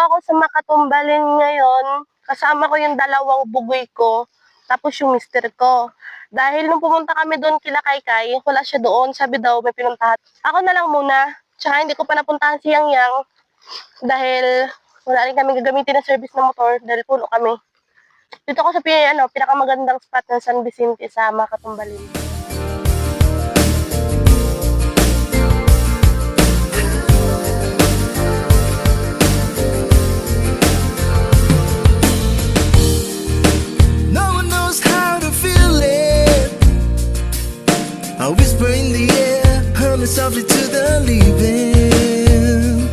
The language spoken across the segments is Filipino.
ako sa Makatumbalin ngayon. Kasama ko yung dalawang bugoy ko, tapos yung mister ko. Dahil nung pumunta kami doon kila Kaykay, wala siya doon. Sabi daw may pinuntahan. Ako na lang muna. Tsaka hindi ko pa napuntahan si Yang Yang. Dahil wala rin kami gagamitin na service na motor dahil puno kami. Dito ako sa pinakamagandang spot ng San Vicente sa Makatumbalin. I whisper in the air, humming softly to the leaving.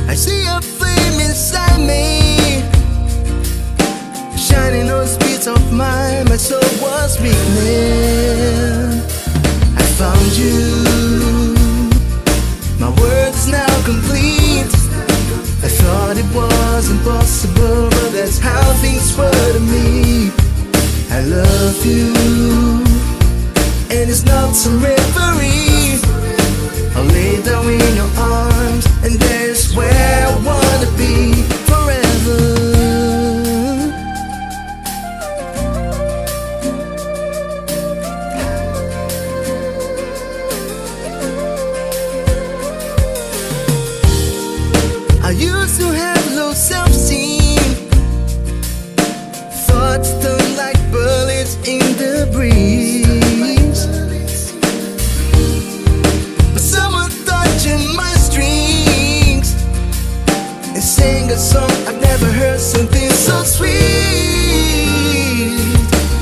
I see a flame inside me, shining on the speeds of mine. My soul was weakening. I found you. My world is now complete. I thought it was impossible, but that's how things were to me. I love you, and it's not some reverie. I'll lay down in your arms, and there's where I wanna be forever. I used to have low self-esteem, thoughts turn like bullets in the breeze. But someone touching my strings and sing a song I've never heard, something so sweet.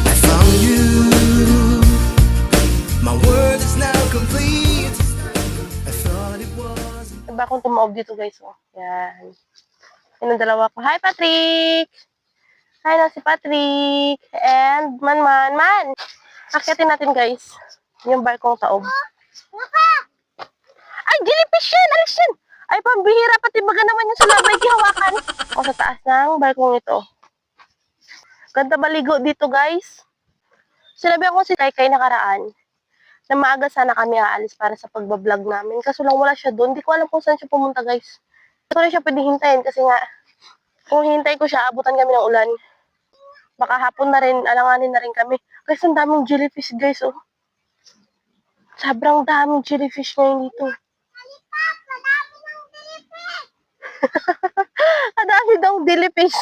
I found you. My world is now complete. I thought it was. Diba akong tumaob dito guys, oh. Yan. Yan ang dalawa ko. Hi Patrick! Hi na si Patrick! And Man! Akitin natin guys. Yung barkong taob. Ay, jellyfish yan! Aris yan! Ay, pambihira, pati baga naman yung sulabay kihawakan. Ako sa taas ng barkong ito. Ganda baligo dito guys. Sinabi ako si Kaykay nakaraan na maaga sana kami aalis para sa pagbablog namin. Kaso lang wala siya doon. Hindi ko alam kung saan siya pumunta guys. Hindi ko na siya pwedeng hintayin kasi nga kung hintay ko siya, abutan kami ng ulan. Baka hapon na rin, alanganin na rin kami. Kasi ang daming jellyfish guys, oh. Sobrang daming jellyfish ngayon dito. Ang dami daw jellyfish.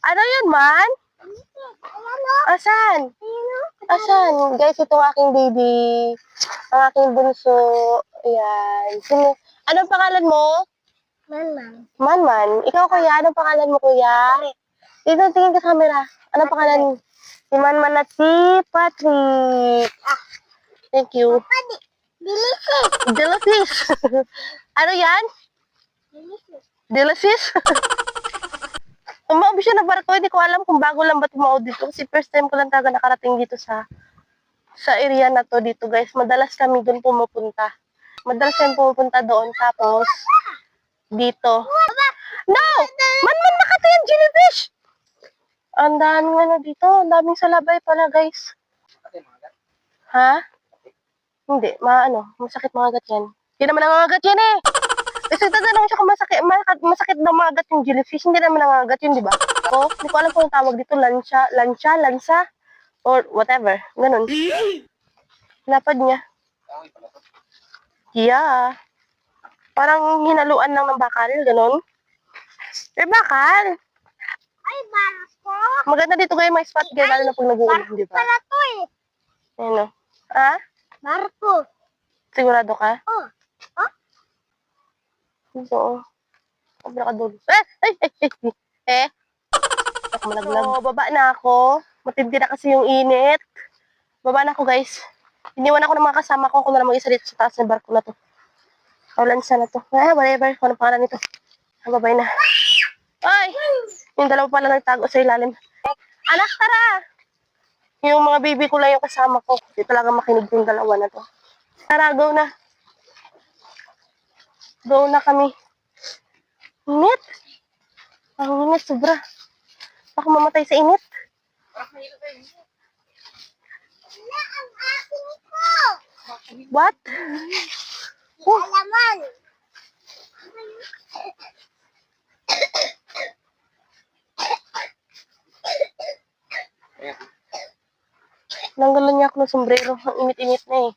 Ano yun, man? Asan? Asan? Guys, itong aking baby. Ang aking bunso. Ayan. Anong pangalan mo? Man. Ikaw, kuya? Anong pangalan mo, kuya? Dito, tingin ka sa camera. Anong pangalan mo? Si Man at si Patrick. Thank you. Jellyfish. Ano yan? Jellyfish? Umaob siya na barko. Hindi ko alam kung bago lang ba tumaob dito. Kasi first time ko lang talaga nakarating dito sa area na to dito, guys. Madalas kami doon pumupunta. Madalas kami pumupunta doon. Tapos, dito. No! Man, bakit yan, jellyfish? Ang daming ano dito. Ang daming salabay pala, guys. Ha? Hindi. Masakit mga agat yan. Hindi naman nangangagat yan eh. Kasi tatanong siya kung masakit daw mga yung jellyfish. Hindi naman nangangagat yun, di ba? O, hindi ko alam kung tawag dito. Lansa, or whatever. Ganun. Lapad niya. Yeah. Parang hinaluan lang ng bakal. Ganun. Bakal. Ay, barko. Maganda dito kayo may spot guys. Lalo na pag nag-uulan, di ba? Pala to eh. Ano? Ha? Barko. Sigurado ka? Oh. Oo. Sobra ka doon. Ako malaglag. So, baba na ako. Matindi na kasi yung init. Baba na ako, guys. Iniwan ako ng mga kasama ko. Ako na lang mag-isa dito sa taas ng barko na to. Lansa na to. Whatever. Kung ano pangalan nito. Babay na. Ay! Yung dalawa pala nagtago sa ilalim. Anak, tara! Yung mga baby ko lang yung kasama ko. Hindi talaga makinig yung dalawa na to. Tara, go na. Go na kami. Init. Ang init, sobra. Baka mamatay sa init. Wala ang aking ko. What? Alaman. Nanggalan niya ako ng sombrero. Ang init-init na eh.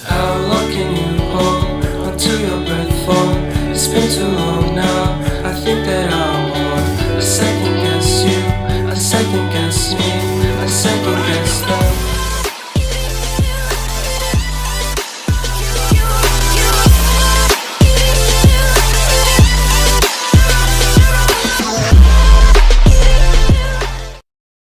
How long can you hold until your breath fall? It's been too long now. I think that I want a second guess you, a second guess me, a second guess them.